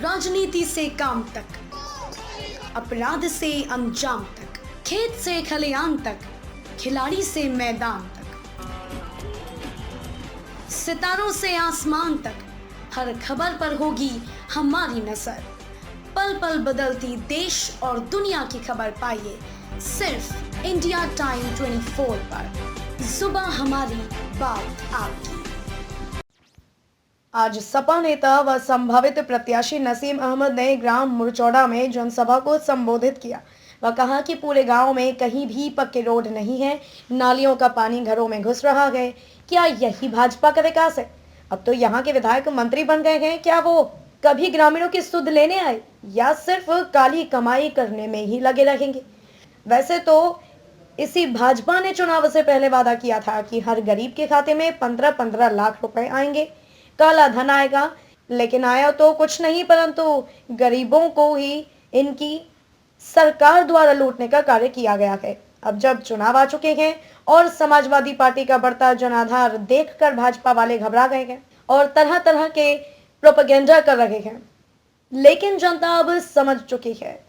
राजनीति से काम तक, अपराध से अंजाम तक, खेत से खलियान तक, खिलाड़ी से मैदान तक, सितारों से आसमान तक, हर खबर पर होगी हमारी नजर। पल पल बदलती देश और दुनिया की खबर पाइए सिर्फ इंडिया टाइम 24 पर। सुबह हमारी, बात आपकी। आज सपा नेता व संभावित प्रत्याशी नसीम अहमद ने ग्राम मुरचौड़ा में जनसभा को संबोधित किया। वह कहा कि पूरे गांव में कहीं भी पक्के रोड नहीं है, नालियों का पानी घरों में घुस रहा है। क्या यही भाजपा का विकास है? अब तो यहाँ के विधायक मंत्री बन गए हैं। क्या वो कभी ग्रामीणों की सुध लेने आए या सिर्फ काली कमाई करने में ही लगे रहेंगे? वैसे तो इसी भाजपा ने चुनाव से पहले वादा किया था कि हर गरीब के खाते में 15-15 लाख रुपए आएंगे, काला धन आएगा, लेकिन आया तो कुछ नहीं, परंतु गरीबों को ही इनकी सरकार द्वारा लूटने का कार्य किया गया है। अब जब चुनाव आ चुके हैं और समाजवादी पार्टी का बढ़ता जनाधार देखकर भाजपा वाले घबरा गए हैं और तरह तरह के प्रोपेगेंडा कर रहे हैं, लेकिन जनता अब समझ चुकी है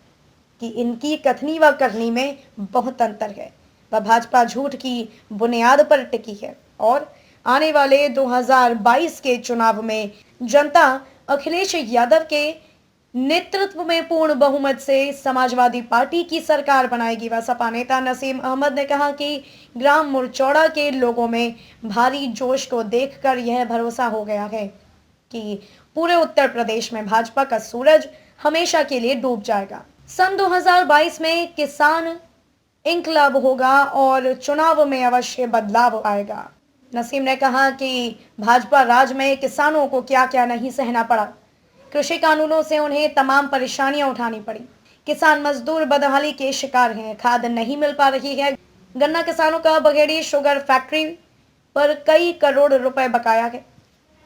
कि इनकी कथनी व करनी में बहुत अंतर है। वह भाजपा झूठ की बुनियाद पर टिकी है और आने वाले 2022 के चुनाव में जनता अखिलेश यादव के नेतृत्व में पूर्ण बहुमत से समाजवादी पार्टी की सरकार बनाएगी। वह सपा नेता नसीम अहमद ने कहा कि ग्राम मुरचौड़ा के लोगों में भारी जोश को देखकर यह भरोसा हो गया है कि पूरे उत्तर प्रदेश में भाजपा का सूरज हमेशा के लिए डूब जाएगा। सन 2022 में किसान इंकलाब होगा और चुनाव में अवश्य बदलाव आएगा। नसीम ने कहा कि भाजपा राज में किसानों को क्या क्या नहीं सहना पड़ा। कृषि कानूनों से उन्हें तमाम परेशानियां उठानी पड़ी। किसान मजदूर बदहाली के शिकार हैं, खाद नहीं मिल पा रही है। गन्ना किसानों का बघेड़ी शुगर फैक्ट्री पर कई करोड़ रुपए बकाया है।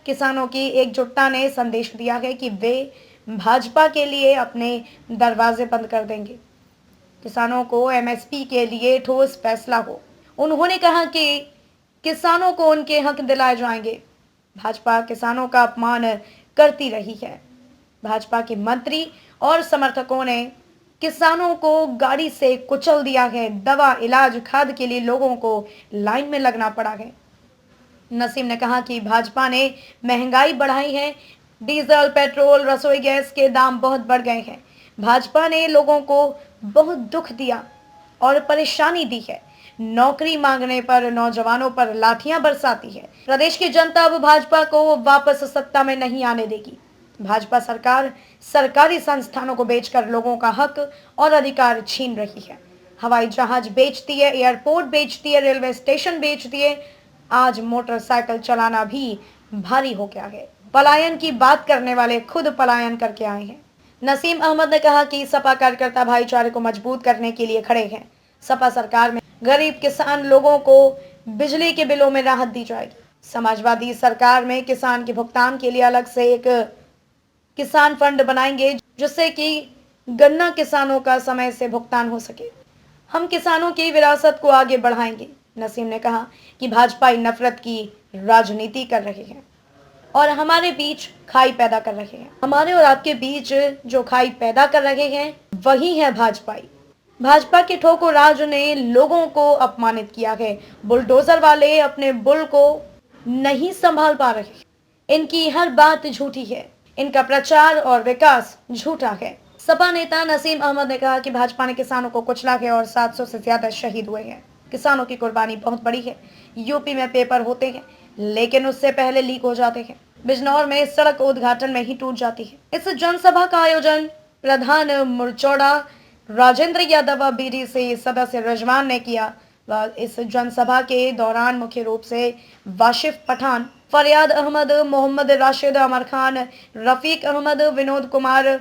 किसानों की एकजुटता ने संदेश दिया है कि वे भाजपा के लिए अपने दरवाजे बंद कर देंगे। किसानों को एमएसपी के लिए ठोस फैसला हो। उन्होंने कहा कि किसानों को उनके हक दिलाए जाएंगे। भाजपा किसानों का अपमान करती रही है। भाजपा के मंत्री और समर्थकों ने किसानों को गाड़ी से कुचल दिया है। दवा, इलाज, खाद के लिए लोगों को लाइन में लगना पड़ा है। नसीम ने कहा कि भाजपा ने महंगाई बढ़ाई है। डीजल, पेट्रोल, रसोई गैस के दाम बहुत बढ़ गए हैं। भाजपा ने लोगों को बहुत दुख दिया और परेशानी दी है। नौकरी मांगने पर नौजवानों पर लाठियां बरसाती है। प्रदेश की जनता अब भाजपा को वापस सत्ता में नहीं आने देगी। भाजपा सरकार सरकारी संस्थानों को बेचकर लोगों का हक और अधिकार छीन रही है। हवाई जहाज बेचती है, एयरपोर्ट बेचती है, रेलवे स्टेशन बेचती है। आज मोटरसाइकिल चलाना भी भारी हो गया है। पलायन की बात करने वाले खुद पलायन करके आए हैं। नसीम अहमद ने कहा कि सपा कार्यकर्ता भाईचारे को मजबूत करने के लिए खड़े हैं। सपा सरकार में गरीब किसान लोगों को बिजली के बिलों में राहत दी जाएगी। समाजवादी सरकार में किसान के भुगतान के लिए अलग से एक किसान फंड बनाएंगे, जिससे कि गन्ना किसानों का समय से भुगतान हो सके। हम किसानों की विरासत को आगे बढ़ाएंगे। नसीम ने कहा कि भाजपा नफरत की राजनीति कर रही है और हमारे बीच खाई पैदा कर रहे हैं। हमारे और आपके बीच जो खाई पैदा कर रहे हैं वही है भाजपाई। भाजपा के ठोको राज ने लोगों को अपमानित किया है। बुलडोजर वाले अपने बुल को नहीं संभाल पा रहे। इनकी हर बात झूठी है। इनका प्रचार और विकास झूठा है। सपा नेता नसीम अहमद ने कहा कि भाजपा ने किसानों को कुचला है और 700 से ज्यादा शहीद हुए हैं। किसानों की कुर्बानी बहुत बड़ी है। यूपी में पेपर होते हैं, लेकिन उससे पहले लीक हो जाते हैं। बिजनौर में सड़क उद्घाटन में ही टूट जाती है। इस जनसभा का आयोजन प्रधान मुरचौड़ा राजेंद्र यादव व बीडीसी सदस्य रजवान ने किया। इस जनसभा के दौरान मुख्य रूप से वाशिफ पठान, फरियाद अहमद, मोहम्मद राशिद, अमर खान, रफीक अहमद, विनोद कुमार,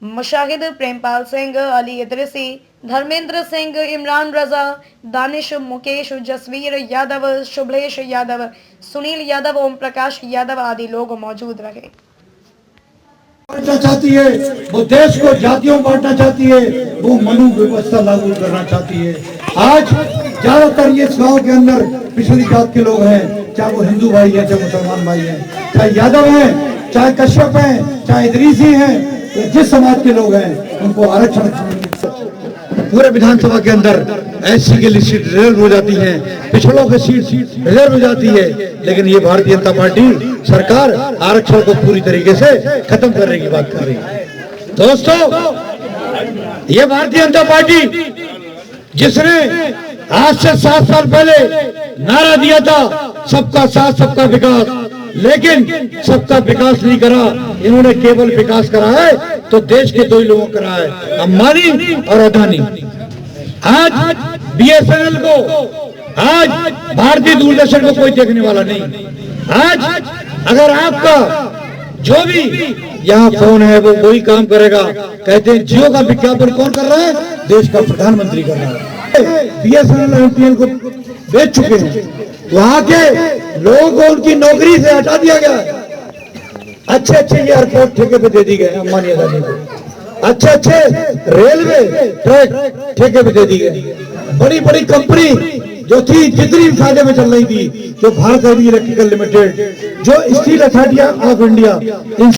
मुशाहिद, प्रेमपाल सिंह, अली इदरिसी, धर्मेंद्र सिंह, इमरान रजा, दानिश, मुकेश, जसवीर यादव, शुभलेश यादव, सुनील यादव, ओम प्रकाश यादव आदि लोग मौजूद रहे। बांटना चाहती है, वो देश को जातियों बांटना चाहती है, वो मनु व्यवस्था लागू करना चाहती है। आज ज्यादातर ये गांव के अंदर पिछड़ी जात के लोग हैं, चाहे वो हिंदू भाई है, चाहे मुसलमान भाई है, चाहे यादव है, चाहे कश्यप है, चाहे इदरीसी है, जिस समाज के लोग हैं उनको आरक्षण पूरे विधानसभा के अंदर एससी के लिए सीट रिजर्व हो जाती है, पिछड़ों की सीट रिजर्व हो जाती है, लेकिन ये भारतीय जनता पार्टी सरकार आरक्षण को पूरी तरीके से खत्म करने की बात कर रही है। दोस्तों, ये भारतीय जनता पार्टी जिसने आज से 7 साल पहले नारा दिया था सबका साथ सबका विकास, लेकिन सबका विकास नहीं करा, इन्होंने केवल विकास करा है तो देश के 2 ही लोगों करा है, अंबानी और अदानी। आज बीएसएनएल को, आज भारतीय दूरदर्शन को कोई देखने वाला नहीं। आज अगर आपका जो भी यहाँ फोन है वो वही काम करेगा। कहते हैं जियो का विज्ञापन कौन कर रहा है? देश का प्रधानमंत्री कर रहा है। बीएसएनएल एमटीएन को बेच चुके हैं, वहां के लोगों को उनकी नौकरी से हटा दिया गया है। अच्छे एयरपोर्ट ठेके पे दे दी गए अंबानी अदानी को, अच्छे रेलवे ट्रैक ठेके पे दे दी गए। बड़ी बड़ी कंपनी जो थी जितनी फायदे में चल रही थी, जो भारत हेवी इलेक्ट्रिकल लिमिटेड, जो स्टील अथॉरिटी ऑफ इंडिया,